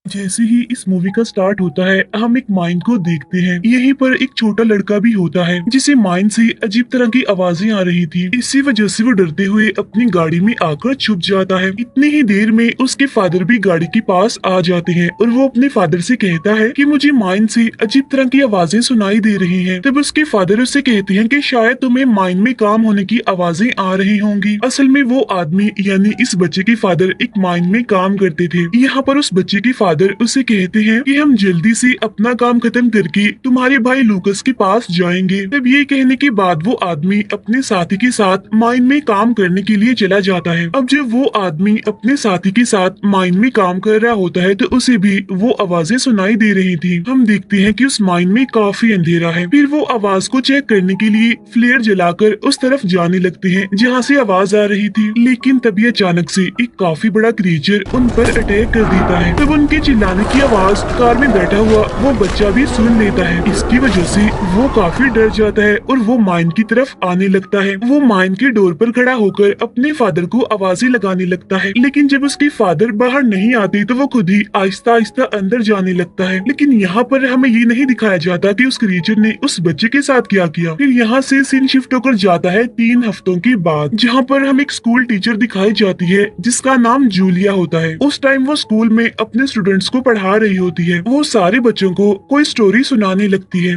जैसे ही इस मूवी का स्टार्ट होता है हम एक माइन को देखते हैं। यहीं पर एक छोटा लड़का भी होता है जिसे माइन से अजीब तरह की आवाजें आ रही थी। इसी वजह से वो डरते हुए अपनी गाड़ी में आकर छुप जाता है। इतनी ही देर में उसके फादर भी गाड़ी के पास आ जाते हैं और वो अपने फादर से कहता है कि मुझे माइन से अजीब तरह की आवाजें सुनाई दे रही हैं। तब उसके फादर उससे कहते हैं कि शायद तुम्हें माइन में काम होने की आवाजें आ रही होंगी। असल में वो आदमी यानी इस बच्चे के फादर एक माइन में काम करते थे। यहाँ पर उस बच्चे के फादर उसे कहते हैं कि हम जल्दी से अपना काम खत्म करके तुम्हारे भाई लूकस के पास जाएंगे। तब ये कहने के बाद वो आदमी अपने साथी के साथ माइन में काम करने के लिए चला जाता है। अब जब वो आदमी अपने साथी के साथ माइन में काम कर रहा होता है तो उसे भी वो आवाजें सुनाई दे रही थी। हम देखते हैं कि उस माइन में काफी अंधेरा है। फिर वो आवाज को चेक करने के लिए फ्लेयर जलाकर उस तरफ जाने लगते हैं जहाँ से आवाज आ रही थी। लेकिन तभी अचानक से एक काफी बड़ा क्रीचर उन पर अटैक कर देता है। तब उनके चिल्लाने की आवाज कार में बैठा हुआ वो बच्चा भी सुन लेता है। इसकी वजह से वो काफी डर जाता है और वो माइन की तरफ आने लगता है। वो माइन के डोर पर खड़ा होकर अपने फादर को आवाजें लगाने लगता है। लेकिन जब उसके फादर बाहर नहीं आते तो वो खुद ही आहिस्ता आहिस्ता अंदर जाने लगता है। लेकिन यहाँ पर हमें ये नहीं दिखाया जाता कि उस क्रीचर ने उस बच्चे के साथ क्या किया। फिर यहाँ से सीन शिफ्ट होकर जाता है 3 हफ्तों के बाद, जहाँ पर हम एक स्कूल टीचर दिखाई जाती है जिसका नाम जूलिया होता है। उस टाइम वो स्कूल में अपने स्टूडेंट्स को पढ़ा रही होती है। वो सारे बच्चों को कोई स्टोरी सुनाने लगती है।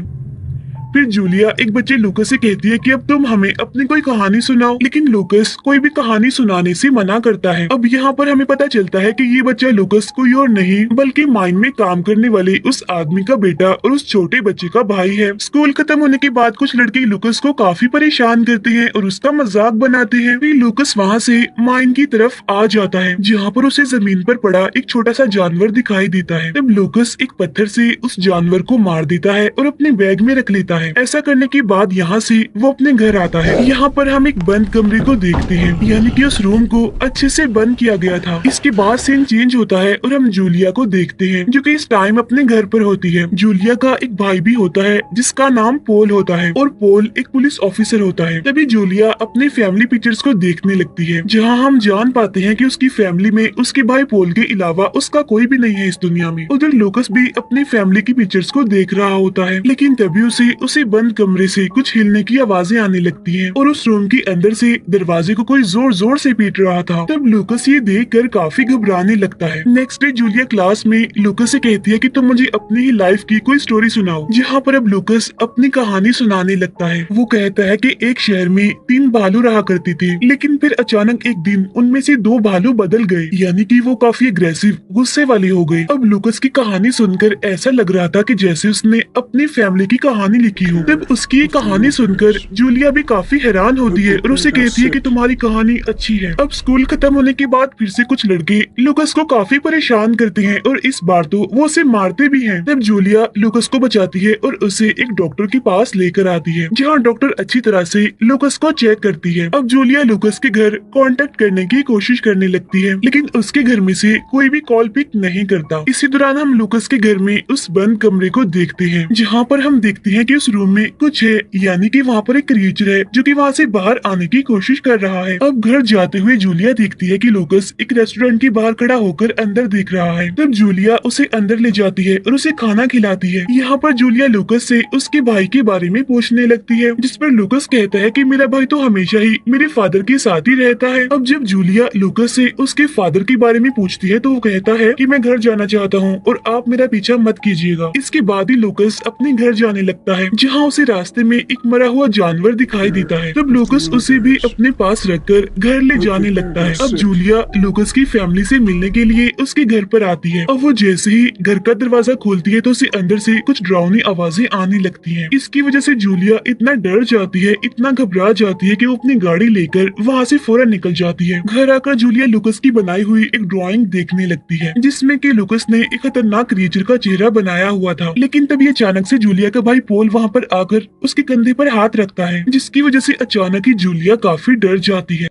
फिर जूलिया एक बच्चे लूकस से कहती है कि अब तुम हमें अपनी कोई कहानी सुनाओ। लेकिन लूकस कोई भी कहानी सुनाने से मना करता है। अब यहाँ पर हमें पता चलता है कि ये बच्चा लूकस कोई और नहीं बल्कि माइन में काम करने वाले उस आदमी का बेटा और उस छोटे बच्चे का भाई है। स्कूल खत्म होने के बाद कुछ लड़के लूकस को काफी परेशान करते हैं और उसका मजाक बनाते हैं। फिर लूकस वहाँ से माइन की तरफ आ जाता है जहाँ पर उसे जमीन पर पड़ा एक छोटा सा जानवर दिखाई देता है। तब लूकस एक पत्थर से उस जानवर को मार देता है और अपने बैग में रख लेता है। ऐसा करने के बाद यहाँ से वो अपने घर आता है। यहाँ पर हम एक बंद कमरे को देखते हैं, यानी कि उस रूम को अच्छे से बंद किया गया था। इसके बाद सीन चेंज होता है और हम जूलिया को देखते हैं जो कि इस टाइम अपने घर पर होती है। जूलिया का एक भाई भी होता है जिसका नाम पोल होता है और पोल एक पुलिस ऑफिसर होता है। तभी जूलिया अपने फैमिली पिक्चर्स को देखने लगती है जहाँ हम जान पाते हैं कि उसकी फैमिली में उसके भाई पोल के अलावा उसका कोई भी नहीं है इस दुनिया में। उधर लूकस भी अपनी फैमिली की पिक्चर्स को देख रहा होता है। लेकिन तभी उसे बंद कमरे से कुछ हिलने की आवाजें आने लगती हैं और उस रूम के अंदर से दरवाजे को कोई जोर जोर से पीट रहा था। तब लूकस ये देखकर काफी घबराने लगता है। नेक्स्ट डे जूलिया क्लास में लूकस से कहती है कि तुम मुझे अपनी ही लाइफ की कोई स्टोरी सुनाओ। जहाँ पर अब लूकस अपनी कहानी सुनाने लगता है। वो कहता है कि एक शहर में 3 भालू रहा करते थे, लेकिन फिर अचानक एक दिन उनमें से 2 भालू बदल गए, यानी कि वो काफी अग्रेसिव गुस्से वाले हो गए। अब लूकस की कहानी सुनकर ऐसा लग रहा था कि जैसे उसने अपनी फैमिली की कहानी लिखी हो। तब उसकी कहानी सुनकर जूलिया भी काफी हैरान होती है और उसे कहती है कि तुम्हारी कहानी अच्छी है। अब स्कूल खत्म होने के बाद फिर से कुछ लड़के लूकस को काफी परेशान करते हैं और इस बार तो वो उसे मारते भी हैं। तब जूलिया लूकस को बचाती है और उसे एक डॉक्टर के पास लेकर आती है जहाँ डॉक्टर अच्छी तरह से लूकस को चेक करती है। अब जूलिया लूकस के घर कांटेक्ट करने की कोशिश करने लगती है, लेकिन उसके घर में से कोई भी कॉल पिक नहीं करता। इसी दौरान हम लूकस के घर में उस बंद कमरे को देखते हैं जहाँ पर हम देखते हैं कि उस रूम में कुछ है, यानी कि वहाँ पर एक क्रीचर है जो कि वहाँ से बाहर आने की कोशिश कर रहा है। अब घर जाते हुए जूलिया देखती है कि लूकस एक रेस्टोरेंट के बाहर खड़ा होकर अंदर देख रहा है। तब जूलिया उसे अंदर ले जाती है और उसे खाना खिलाती है। यहाँ पर जूलिया लूकस से उसके भाई के बारे में पूछने लगती है, जिस पर लूकस कहता है कि मेरा भाई तो हमेशा ही मेरे फादर के साथ ही रहता है। अब जब जूलिया लूकस से उसके फादर के बारे में पूछती है तो वो कहता है कि मैं घर जाना चाहता हूँ और आप मेरा पीछा मत कीजिएगा। इसके बाद ही लूकस अपने घर जाने लगता है जहाँ उसे रास्ते में एक मरा हुआ जानवर दिखाई देता है। तब लूकस उसे भी अपने पास रखकर घर ले जाने लगता है। अब जूलिया लूकस की फैमिली से मिलने के लिए उसके घर पर आती है। अब वो जैसे ही घर का दरवाजा खोलती है तो उसे अंदर से कुछ डरावनी आवाजें आने लगती हैं। इसकी वजह से जूलिया इतना डर जाती है, इतना घबरा जाती है कि वो अपनी गाड़ी लेकर वहाँ से फौरन निकल जाती है। घर आकर जूलिया लूकस की बनाई हुई एक ड्राइंग देखने लगती है जिसमें कि लूकस ने एक खतरनाक क्रीचर का चेहरा बनाया हुआ था। लेकिन तभी अचानक से जूलिया का भाई पोल वहाँ पर आकर उसके कंधे पर हाथ रखता है, जिसकी वजह से अचानक ही जूलिया काफी डर जाती है।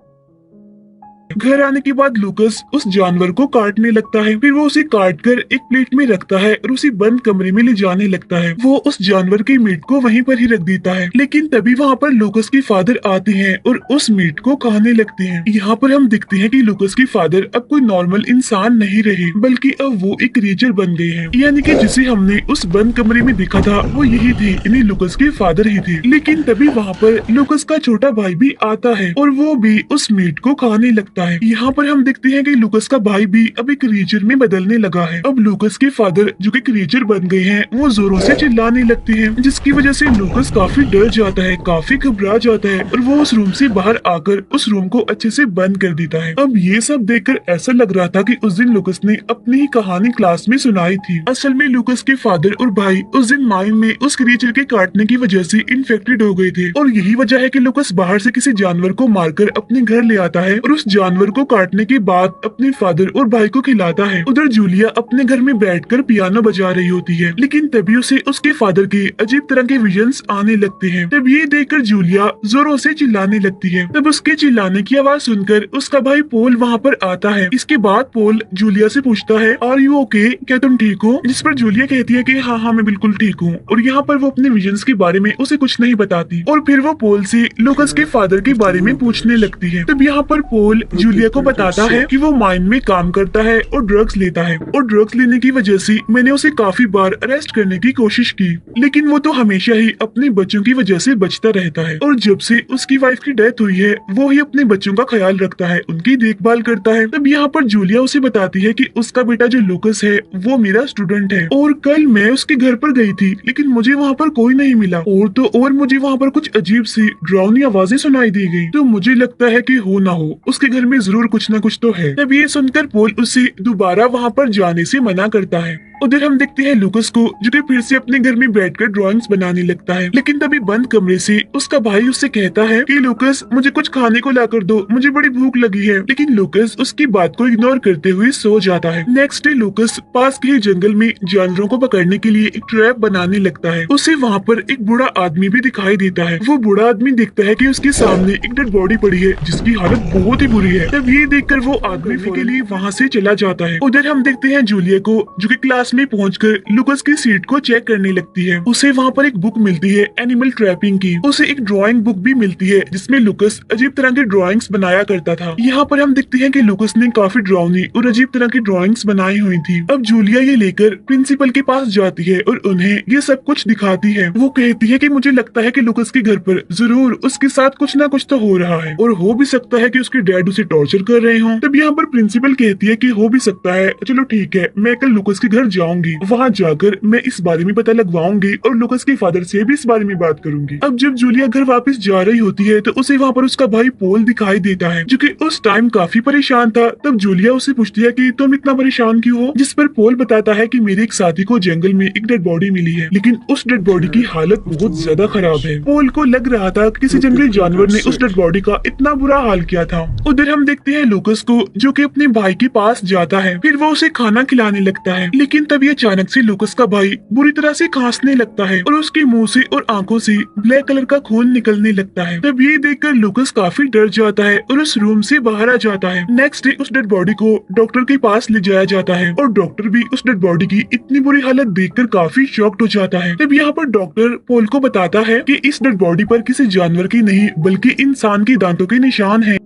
घर आने के बाद लूकस उस जानवर को काटने लगता है। फिर वो उसे काट कर एक प्लेट में रखता है और उसे बंद कमरे में ले जाने लगता है। वो उस जानवर के मीट को वहीं पर ही रख देता है, लेकिन तभी वहाँ पर लूकस के फादर आते हैं और उस मीट को खाने लगते हैं। यहाँ पर हम देखते हैं कि लूकस के फादर अब कोई नॉर्मल इंसान नहीं रहे, बल्कि अब वो एक क्रिएचर बन गए हैं। यानी कि जिसे हमने उस बंद कमरे में देखा था वो यही थे, यानी लूकस के फादर ही थे। लेकिन तभी वहाँ पर लूकस का छोटा भाई भी आता है और वो भी उस मीट को खाने लगता है। यहाँ पर हम देखते हैं कि लूकस का भाई भी अब एक क्रिएचर में बदलने लगा है। अब लूकस के फादर जो कि क्रिएचर बन गए हैं वो जोरों से चिल्लाने लगते हैं, जिसकी वजह से लूकस काफी डर जाता है, काफी घबरा जाता है और वो उस रूम से बाहर आकर उस रूम को अच्छे से बंद कर देता है। अब ये सब देखकर ऐसा लग रहा था कि उस दिन लूकस ने अपनी ही कहानी क्लास में सुनाई थी। असल में लूकस के फादर और भाई उस दिन माइन में उस क्रिएचर के काटने की वजह से इन्फेक्टेड हो गए थे और यही वजह है कि लूकस बाहर से किसी जानवर को मारकर अपने घर ले आता है और उस जानवर को काटने के बाद अपने फादर और भाई को खिलाता है। उधर जूलिया अपने घर में बैठकर पियानो बजा रही होती है, लेकिन तभी उसे उसके फादर के अजीब तरह के विजन्स आने लगते हैं। तब ये देखकर जूलिया जोरों से चिल्लाने लगती है। तब उसके चिल्लाने की आवाज सुनकर उसका भाई पोल वहाँ पर आता है। इसके बाद पोल जूलिया से पूछता है, आर यू ओके, क्या तुम ठीक हो? जिस पर जूलिया कहती है कि हाँ मैं बिल्कुल ठीक हूँ। और यहाँ पर वो अपने विजन्स के बारे में उसे कुछ नहीं बताती और फिर वो पोल से लूकस के फादर के बारे में पूछने लगती है। तब यहाँ पर पोल जूलिया को बताता है कि वो माइन में काम करता है और ड्रग्स लेता है और ड्रग्स लेने की वजह से मैंने उसे काफी बार अरेस्ट करने की कोशिश की, लेकिन वो तो हमेशा ही अपने बच्चों की वजह से बचता रहता है और जब से उसकी वाइफ की डेथ हुई है वो ही अपने बच्चों का ख्याल रखता है, उनकी देखभाल करता है। तब यहाँ पर जूलिया उसे बताती है कि उसका बेटा जो लूकस है वो मेरा स्टूडेंट है और कल मैं उसके घर पर गई थी, लेकिन मुझे वहाँ पर कोई नहीं मिला और तो और मुझे वहाँ पर कुछ अजीब सी डरावनी आवाजें सुनाई दी गई। तो मुझे लगता है कि हो ना हो उसके घर में जरूर कुछ न कुछ तो है। तब ये सुनकर पोल उसे दोबारा वहाँ पर जाने से मना करता है। उधर हम देखते हैं लूकस को जो कि फिर से अपने घर में बैठकर ड्राइंग्स बनाने लगता है, लेकिन तभी बंद कमरे से उसका भाई उससे कहता है कि लूकस मुझे कुछ खाने को लाकर दो, मुझे बड़ी भूख लगी है। लेकिन लूकस उसकी बात को इग्नोर करते हुए सो जाता है। नेक्स्ट डे लूकस पास के जंगल में जानवरों को पकड़ने के लिए एक ट्रैप बनाने लगता है। उसे वहाँ पर एक बूढ़ा आदमी भी दिखाई देता है। वो बूढ़ा आदमी देखता है कि उसके सामने एक डेड बॉडी पड़ी है जिसकी हालत बहुत ही बुरी है। तब ये देखकर वो आदमी के लिए वहाँ से चला जाता है। उधर हम देखते हैं जूलिया को जो कि क्लास में पहुंचकर लूकस की सीट को चेक करने लगती है। उसे वहाँ पर एक बुक मिलती है एनिमल ट्रैपिंग की। उसे एक ड्राइंग बुक भी मिलती है जिसमें लूकस अजीब तरह के ड्राइंग्स बनाया करता था। यहाँ पर हम देखते हैं कि लूकस ने काफी डरावनी और अजीब तरह की ड्राइंग्स बनाई हुई थी। अब जूलिया ये लेकर प्रिंसिपल के पास जाती है और उन्हें ये सब कुछ दिखाती है। वो कहती है कि मुझे लगता है कि लूकस के घर पर जरूर उसके साथ कुछ ना कुछ तो हो रहा है और हो भी सकता है कि उसके डैड उसे टॉर्चर कर रहे हों। तब यहाँ पर प्रिंसिपल कहती है कि हो भी सकता है, चलो ठीक है, मैं कल लूकस के घर जाऊंगी, वहाँ जाकर मैं इस बारे में पता लगवाऊंगी और लूकस के फादर से भी इस बारे में बात करूंगी। अब जब जूलिया घर वापस जा रही होती है तो उसे वहाँ पर उसका भाई पोल दिखाई देता है जो कि उस टाइम काफी परेशान था। तब जूलिया उसे पूछती है कि तुम इतना परेशान क्यों हो, जिस पर पोल बताता है कि मेरे एक साथी को जंगल में एक डेड बॉडी मिली है, लेकिन उस डेड बॉडी की हालत बहुत ज्यादा खराब है। पोल को लग रहा था कि किसी जंगली जानवर ने उस डेड बॉडी का इतना बुरा हाल किया था। उधर हम देखते हैं लूकस को जो कि अपने भाई के पास जाता है। फिर वो उसे खाना खिलाने लगता है, लेकिन तभी अचानक से लूकस का भाई बुरी तरह से खांसने लगता है और उसके मुंह से और आंखों से ब्लैक कलर का खून निकलने लगता है। तब ये देखकर लूकस काफी डर जाता है और उस रूम से बाहर आ जाता है। नेक्स्ट डे उस डेड बॉडी को डॉक्टर के पास ले जाया जाता है और डॉक्टर भी उस डेड बॉडी की इतनी बुरी हालत देखकर काफी शॉक्ड हो जाता है। तब यहाँ पर डॉक्टर पोल को बताता है कि इस डेड बॉडी पर किसी जानवर की नहीं बल्कि इंसान के दांतों के निशान हैं।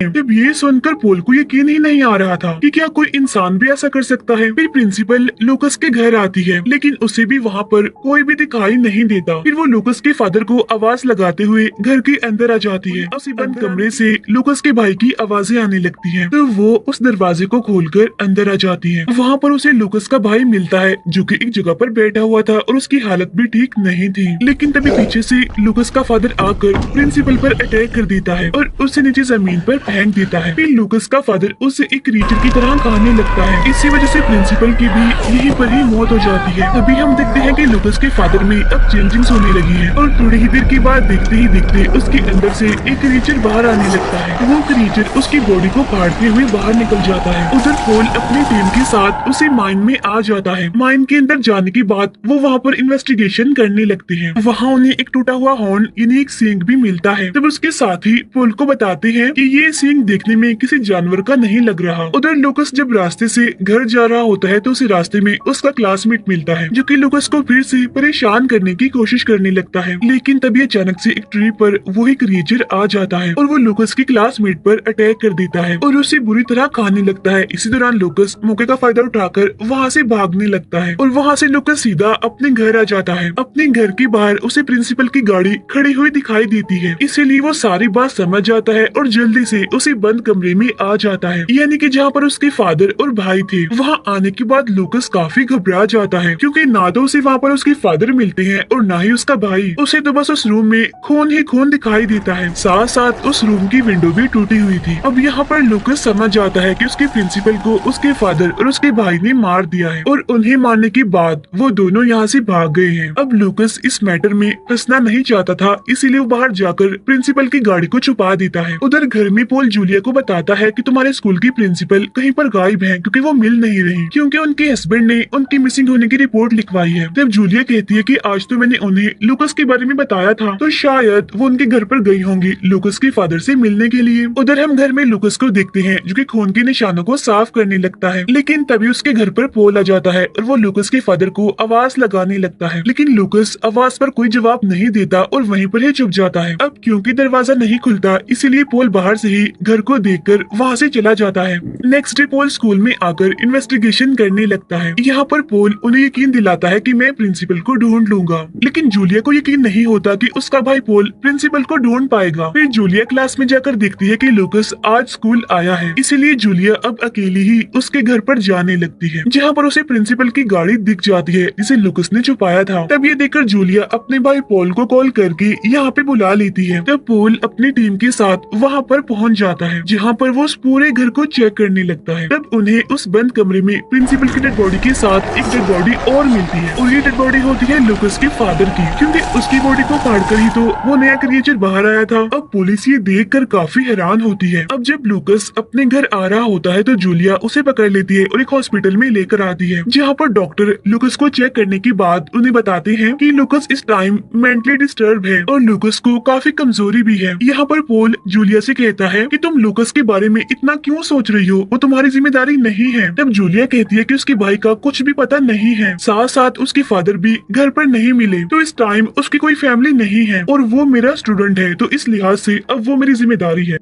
जब ये सुनकर पोल को यकीन ही नहीं आ रहा था कि क्या कोई इंसान भी ऐसा कर सकता है। फिर प्रिंसिपल लूकस के घर आती है, लेकिन उसे भी वहाँ पर कोई भी दिखाई नहीं देता। फिर वो लूकस के फादर को आवाज लगाते हुए घर के अंदर आ जाती है। उसी बंद कमरे से लूकस के भाई की आवाजें आने लगती हैं, तो वो उस दरवाजे को खोलकर अंदर आ जाती है। वहाँ पर उसे लूकस का भाई मिलता है जो कि एक जगह पर बैठा हुआ था और उसकी हालत भी ठीक नहीं थी। लेकिन तभी पीछे से लूकस का फादर आकर प्रिंसिपल पर अटैक कर देता है और उसे नीचे जमीन पर फेंक देता है। फिर लूकस का फादर उसे एक क्रीचर की तरह खाने लगता है। इसी वजह से प्रिंसिपल की भी यहीं पर ही मौत हो जाती है। तभी हम देखते हैं कि लूकस के फादर में अब चेंजिंग्स होने लगी है और थोड़ी ही देर के बाद देखते ही देखते उसके अंदर से एक क्रीचर बाहर आने लगता है। वो क्रीचर उसकी बॉडी को काटते हुए बाहर निकल जाता है। उधर पोल अपनी टीम के साथ उसी माइन में आ जाता है। माइन के अंदर जाने के बाद वो वहाँ पर इन्वेस्टिगेशन करने लगते हैं। वहाँ उन्हें एक टूटा हुआ हॉर्न यानी एक सींग भी मिलता है। तब उसके साथ ही पोल को बताते हैं कि ये सींग देखने में किसी जानवर का नहीं लग रहा। उधर लूकस जब रास्ते से घर जा रहा होता है तो उसी रास्ते में उसका क्लासमेट मिलता है जो कि लूकस को फिर से परेशान करने की कोशिश करने लगता है। लेकिन तभी अचानक से एक ट्री पर वही क्रिएचर आ जाता है और वो लूकस के क्लासमेट पर अटैक कर देता है और उसे बुरी तरह खाने लगता है। इसी दौरान लूकस मौके का फायदा उठाकर वहाँ से भागने लगता है और वहाँ से लूकस सीधा अपने घर आ जाता है। अपने घर के बाहर उसे प्रिंसिपल की गाड़ी खड़ी हुई दिखाई देती है, इसीलिए वो सारी बात समझ जाता है और जल्दी से उसे बंद कमरे में आ जाता है, यानी कि जहाँ पर उसके फादर और भाई थे। वहाँ आने के बाद लूकस काफी घबरा जाता है क्योंकि ना तो उसे वहाँ पर उसके फादर मिलते हैं और ना ही उसका भाई। उसे तो बस उस रूम में खून ही खून दिखाई देता है, साथ साथ उस रूम की विंडो भी टूटी हुई थी। अब यहाँ पर लूकस समझ जाता है कि उसके प्रिंसिपल को उसके फादर और उसके भाई ने मार दिया है और उन्हें मारने के बाद वो दोनों यहाँ से भाग गए हैं। अब लूकस इस मैटर में फंसना नहीं चाहता था, इसीलिए वो बाहर जाकर प्रिंसिपल की गाड़ी को छुपा देता है। उधर घर में पॉल जूलिया को बताता है कि तुम्हारे स्कूल की प्रिंसिपल कहीं पर गायब है क्योंकि वो मिल नहीं रही, क्योंकि उनके हस्बैंड ने उनकी मिसिंग होने की रिपोर्ट लिखवाई है। तब जूलिया कहती है कि आज तो मैंने उन्हें लूकस के बारे में बताया था, तो शायद वो उनके घर पर गई होंगी लूकस के फादर से मिलने के लिए। उधर हम घर में लूकस को देखते हैं जो कि खून के निशानों को साफ करने लगता है, लेकिन तभी उसके घर पर पॉल आ जाता है और वो लूकस के फादर को आवाज लगाने लगता है, लेकिन लूकस आवाज पर कोई जवाब नहीं देता और वहीं पर ही चुप जाता है। अब क्योंकि दरवाजा नहीं खुलता इसीलिए पॉल बाहर से ही घर को देखकर वहाँ से चला जाता है। नेक्स्ट डे पॉल स्कूल में आकर इन्वेस्टिगेशन करने लगता है। यहाँ पर पॉल उन्हें यकीन दिलाता है कि मैं प्रिंसिपल को ढूंढ लूंगा, लेकिन जूलिया को यकीन नहीं होता कि उसका भाई पॉल प्रिंसिपल को ढूंढ पाएगा। फिर जूलिया क्लास में जाकर देखती है कि लूकस आज स्कूल आया है, इसीलिए जूलिया अब अकेली ही उसके घर पर जाने लगती है, जहाँ पर उसे प्रिंसिपल की गाड़ी दिख जाती है जिसे लूकस ने छुपाया था। तब ये देखकर जूलिया अपने भाई पॉल को कॉल करके यहाँ पे बुला लेती है। तब पॉल अपनी टीम के साथ वहाँ पर पहुँच जाता है, जहाँ पर वो उस पूरे घर को चेक करने लगता है। तब उन्हें उस बंद कमरे में प्रिंसिपल की डेड बॉडी के साथ एक डेड बॉडी और मिलती है और ये डेड बॉडी होती है लूकस के फादर की, क्योंकि उसकी बॉडी को फाड़कर ही तो वो नया क्रिएचर बाहर आया था। अब पुलिस ये देखकर काफी हैरान होती है। अब जब लूकस अपने घर आ रहा होता है तो जूलिया उसे पकड़ लेती है और एक हॉस्पिटल में लेकर आती है, जहाँ पर डॉक्टर लूकस को चेक करने के बाद उन्हें बताते हैं कि लूकस इस टाइम मेंटली डिस्टर्ब है और लूकस को काफी कमजोरी भी है। यहाँ पर पॉल जूलिया से कहता है कि तुम लूकस के बारे में इतना क्यों सोच रही हो, वो तुम्हारी जिम्मेदारी नहीं है। तब जूलिया कहती है कि उसके भाई का कुछ भी पता नहीं है, साथ साथ उसके फादर भी घर पर नहीं मिले, तो इस टाइम उसकी कोई फैमिली नहीं है और वो मेरा स्टूडेंट है, तो इस लिहाज से अब वो मेरी जिम्मेदारी है।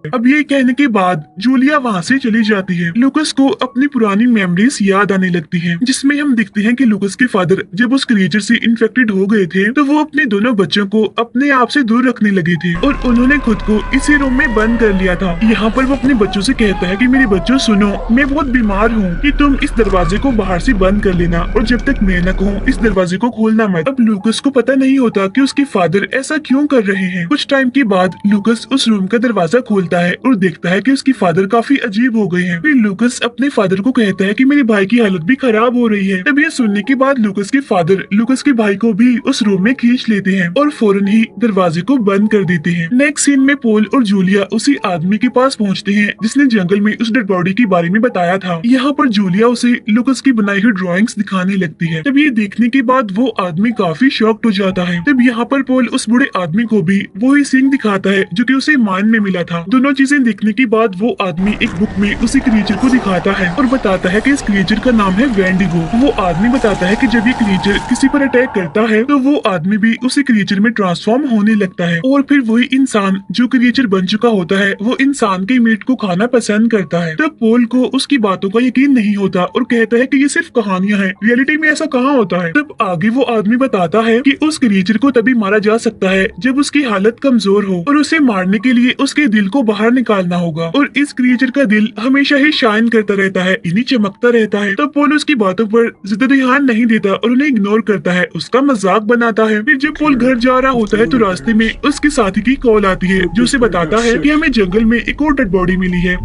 अब ये कहने के बाद जूलिया वहाँ से चली जाती है। लूकस को अपनी पुरानी मेमोरीज याद आने लगती हैं, जिसमें हम देखते हैं कि लूकस के फादर जब उस क्रिएचर से इन्फेक्टेड हो गए थे तो वो अपने दोनों बच्चों को अपने आप से दूर रखने लगे थे और उन्होंने खुद को इसी रूम में बंद कर लिया था। यहाँ पर वो अपने बच्चों से कहता है कि मेरे बच्चों सुनो, मैं बहुत बीमार हूँ कि तुम इस दरवाजे को बाहर से बंद कर लेना और जब तक मैं न कहूँ इस दरवाजे को खोलना मत। अब लूकस को पता नहीं होता कि उसके फादर ऐसा क्यों कर रहे हैं। कुछ टाइम के बाद लूकस उस रूम का दरवाजा खोलता है और देखता है कि उसकी फादर काफी अजीब हो गए हैं। फिर लूकस अपने फादर को कहता है कि मेरे भाई की हालत भी खराब हो रही है। तब ये सुनने के बाद लूकस के फादर लूकस के भाई को भी उस रूम में खींच लेते हैं और फौरन ही दरवाजे को बंद कर देते हैं। नेक्स्ट सीन में पॉल और जूलिया उसी आदमी के पास पहुंचते हैं जिसने जंगल में उस डेड बॉडी के बारे में बताया था। यहाँ पर जूलिया उसे लूकस की बनाई हुई ड्राइंग्स दिखाने लगती है। तब ये देखने के बाद वो आदमी काफी शॉक्ड हो जाता है। तब यहाँ पर पॉल उस बूढ़े आदमी को भी वही सीन दिखाता है जो कि उसे माइन में मिला था। दोनों चीजें देखने के बाद वो आदमी एक बुक में उसी क्रिएचर को दिखाता है और बताता है कि इस क्रिएचर का नाम है वेंडिगो। वो आदमी बताता है कि जब ये क्रिएचर किसी पर अटैक करता है तो वो आदमी भी उसी क्रिएचर में ट्रांसफॉर्म होने लगता है और फिर वही इंसान जो क्रिएचर बन चुका होता है वो इंसान के मीट को खाना पसंद करता है। तब पॉल को उसकी बातों का यकीन नहीं होता और कहता है कि ये सिर्फ कहानियां हैं, रियलिटी में ऐसा कहाँ होता है। तब आगे वो आदमी बताता है कि उस क्रिएचर को तभी मारा जा सकता है जब उसकी हालत कमजोर हो और उसे मारने के लिए उसके दिल को बाहर निकालना होगा और इस क्रिएचर का दिल हमेशा ही शाइन करता रहता है, इन्हीं चमकता रहता है। तब पॉल उसकी बातों पर ज्यादा ध्यान नहीं देता और उन्हें इग्नोर करता है, उसका मजाक बनाता है। फिर जब पॉल घर जा रहा होता है तो रास्ते में उसके साथी की कॉल आती है जो उसे बताता है कि हमें जंगल में एक और डेड बॉडी मिली है,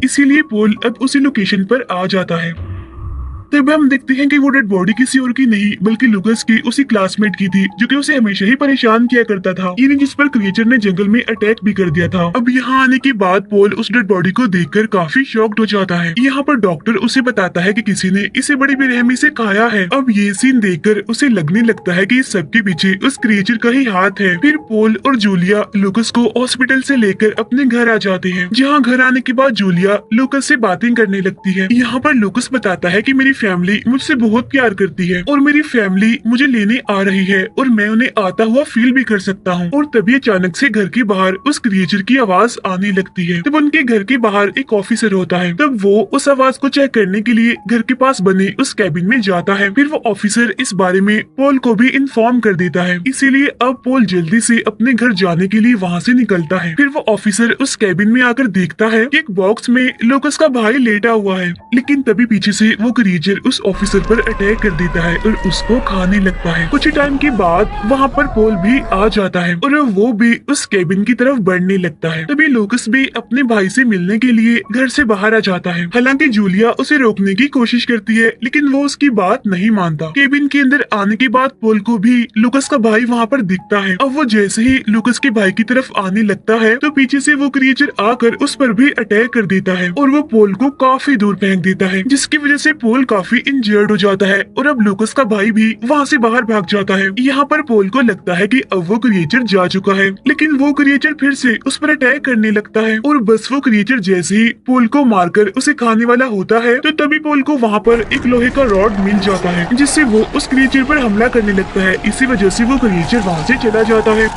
इसीलिए पॉल अब उसी लोकेशन पर आ जाता है। तब हम देखते हैं कि वो डेड बॉडी किसी और की नहीं बल्कि लूकस की उसी क्लासमेट की थी जो कि उसे हमेशा ही परेशान किया करता था, यानी जिस पर क्रिएचर ने जंगल में अटैक भी कर दिया था। अब यहाँ आने के बाद पोल उस डेड बॉडी को देखकर काफी शॉक्ड हो जाता है। यहाँ पर डॉक्टर उसे बताता है कि किसी ने इसे बड़ी बेरहमी से खाया है। अब ये सीन देखकर उसे लगने लगता है कि इस सबके पीछे उस क्रिएचर का ही हाथ है। फिर पोल और जूलिया लूकस को हॉस्पिटल से लेकर अपने घर आ जाते हैं, जहाँ घर आने के बाद जूलिया लूकस से बातें करने लगती है। यहाँ पर लूकस बताता है कि मेरी फैमिली मुझसे बहुत प्यार करती है और मेरी फैमिली मुझे लेने आ रही है और मैं उन्हें आता हुआ फील भी कर सकता हूँ। और तभी अचानक से घर के बाहर उस क्रिएचर की आवाज आने लगती है। तब उनके घर के बाहर एक ऑफिसर होता है। तब वो उस आवाज को चेक करने के लिए घर के पास बने उस कैबिन में जाता है। फिर वो ऑफिसर इस बारे में पोल को भी इन्फॉर्म कर देता है, इसीलिए अब पोल जल्दी से अपने घर जाने के लिए वहाँ से निकलता है। फिर वो ऑफिसर उस कैबिन में आकर देखता है कि एक बॉक्स में लूकस का भाई लेटा हुआ है, लेकिन तभी पीछे से वो क्रिएचर उस ऑफिसर पर अटैक कर देता है और उसको खाने लगता है। कुछ टाइम के बाद वहाँ पर पोल भी आ जाता है और वो भी उस कैबिन की तरफ बढ़ने लगता है। तभी लूकस भी अपने भाई से मिलने के लिए घर से बाहर आ जाता है। हालांकि जूलिया उसे रोकने की कोशिश करती है, लेकिन वो उसकी बात नहीं मानता। केबिन के अंदर आने के बाद पोल को भी लूकस का भाई वहाँ पर दिखता है। अब वो जैसे ही लूकस के भाई की तरफ आने लगता है तो पीछे से वो क्रिएचर आकर उस पर भी अटैक कर देता है और वो पोल को काफी दूर फेंक देता है, जिसकी वजह से पोल काफी इंजर्ड हो जाता है और अब लूकस का भाई भी वहाँ से बाहर भाग जाता है। यहाँ पर पोल को लगता है कि अब वो क्रिएचर जा चुका है, लेकिन वो क्रिएचर फिर से उस पर अटैक करने लगता है और बस वो क्रिएचर जैसे ही पोल को मारकर उसे खाने वाला होता है तो तभी पोल को वहाँ पर एक लोहे का रॉड मिल जाता है, जिससे वो उस क्रिएचर पर हमला करने लगता है। इसी वजह से वो क्रिएचर वहाँ से चला जाता है।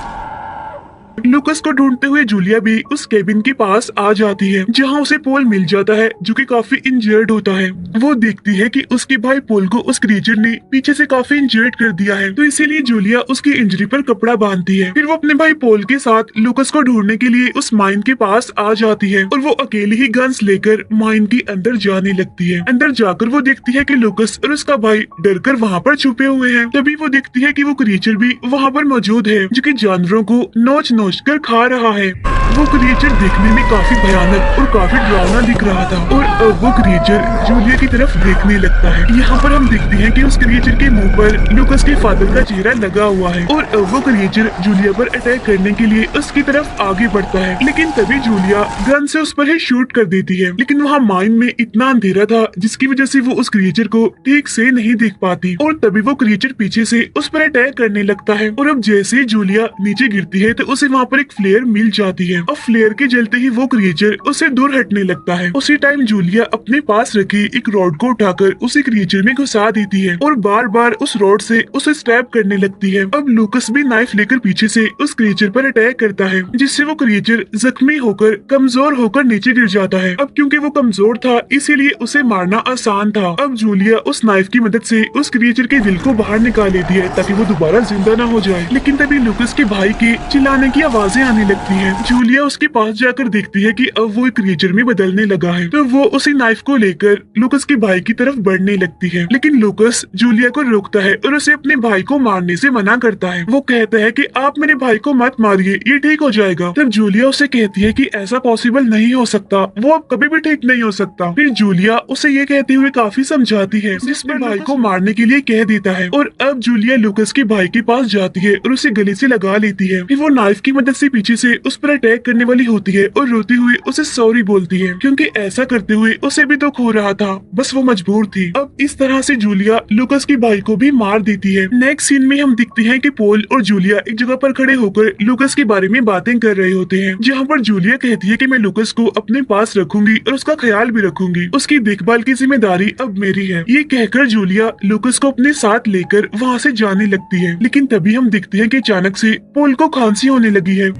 लूकस को ढूंढते हुए जूलिया भी उस केबिन के पास आ जाती है, जहां उसे पोल मिल जाता है जो कि काफी इंजर्ड होता है। वो देखती है कि उसके भाई पोल को उस क्रिएचर ने पीछे से काफी इंजर्ड कर दिया है, तो इसीलिए जूलिया उसकी इंजरी पर कपड़ा बांधती है। फिर वो अपने भाई पोल के साथ लूकस को ढूंढने के लिए उस माइन के पास आ जाती है और वो अकेली ही गन्स लेकर माइन के अंदर जाने लगती है। अंदर जाकर वो देखती है कि लूकस और उसका भाई डरकर वहाँ पर छुपे हुए हैं। तभी वो देखती है कि वो क्रिएचर भी वहाँ पर मौजूद है, जो कि जानवरों को नोच कर खा रहा है। वो क्रिएचर देखने में काफी भयानक और काफी डरावना दिख रहा था और अब वो क्रिएचर जूलिया की तरफ देखने लगता है। यहाँ पर हम देखते हैं कि उस क्रिएचर के मुंह पर लूकस के फादर का चेहरा लगा हुआ है और अब वो क्रिएचर जूलिया पर अटैक करने के लिए उसकी तरफ आगे बढ़ता है, लेकिन तभी जूलिया गन से उस पर ही शूट कर देती है। लेकिन वहाँ माइन में इतना अंधेरा था जिसकी वजह से वो उस क्रिएचर को ठीक से नहीं देख पाती और तभी वो क्रिएचर पीछे से उस पर अटैक करने लगता है और अब जैसे ही जूलिया नीचे गिरती है तो उसे वहाँ पर एक फ्लेयर मिल जाती है और फ्लेयर के जलते ही वो क्रिएचर उससे दूर हटने लगता है। उसी टाइम जूलिया अपने पास रखी एक रॉड को उठाकर उसी क्रिएचर में घुसा देती है और बार बार उस रॉड से उसे स्टैब करने लगती है। अब लूकस भी नाइफ लेकर पीछे से उस क्रिएचर पर अटैक करता है, जिससे वो क्रिएचर जख्मी होकर कमजोर होकर नीचे गिर जाता है। अब क्योंकि वो कमजोर था इसीलिए उसे मारना आसान था। अब जूलिया उस नाइफ की मदद से उस क्रिएचर के दिल को बाहर निकाल लेती है ताकि वो दोबारा जिंदा न हो जाए, लेकिन तभी लूकस के भाई के चिल्लाने की आवाजें आने लगती है। जूलिया उसके पास जाकर देखती है कि अब वो एक क्रिएचर में बदलने लगा है, तो वो उसी नाइफ को लेकर लूकस के भाई की तरफ बढ़ने लगती है, लेकिन लूकस जूलिया को रोकता है और उसे अपने भाई को मारने से मना करता है। वो कहता है कि आप मेरे भाई को मत मारिए, ये ठीक हो जाएगा। तब जूलिया उसे कहती है कि ऐसा पॉसिबल नहीं हो सकता, वो अब कभी भी ठीक नहीं हो सकता। फिर जूलिया उसे ये कहते हुए काफी समझाती है, जिसमें भाई को मारने के लिए कह देता है और अब जूलिया लूकस के भाई के पास जाती है और उसे गले से लगा लेती है। फिर वो नाइफ की मदद से पीछे से उस पर अटैक करने वाली होती है और रोती हुई उसे सॉरी बोलती है, क्योंकि ऐसा करते हुए उसे भी दुख हो रहा था, बस वो मजबूर थी। अब इस तरह से जूलिया लूकस के भाई को भी मार देती है। नेक्स्ट सीन में हम दिखते हैं कि पोल और जूलिया एक जगह पर खड़े होकर लूकस के बारे में बातें कर रहे होते हैं, जहाँ पर जूलिया कहती है कि मैं लूकस को अपने पास रखूंगी और उसका ख्याल भी रखूंगी, उसकी देखभाल की जिम्मेदारी अब मेरी है। ये कहकर जूलिया लूकस को अपने साथ लेकर वहाँ से जाने लगती है, लेकिन तभी हम दिखते हैं कि अचानक से पोल को खांसी होने लगी है,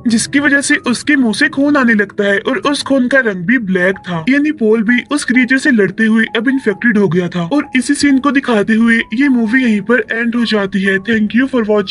जिसकी वजह से उसके मुंह से खून आने लगता है और उस खून का रंग भी ब्लैक था, यानी पोल भी उस क्रिएचर से लड़ते हुए अब इन्फेक्टेड हो गया था। और इसी सीन को दिखाते हुए ये मूवी यहीं पर एंड हो जाती है। Thank you for watching.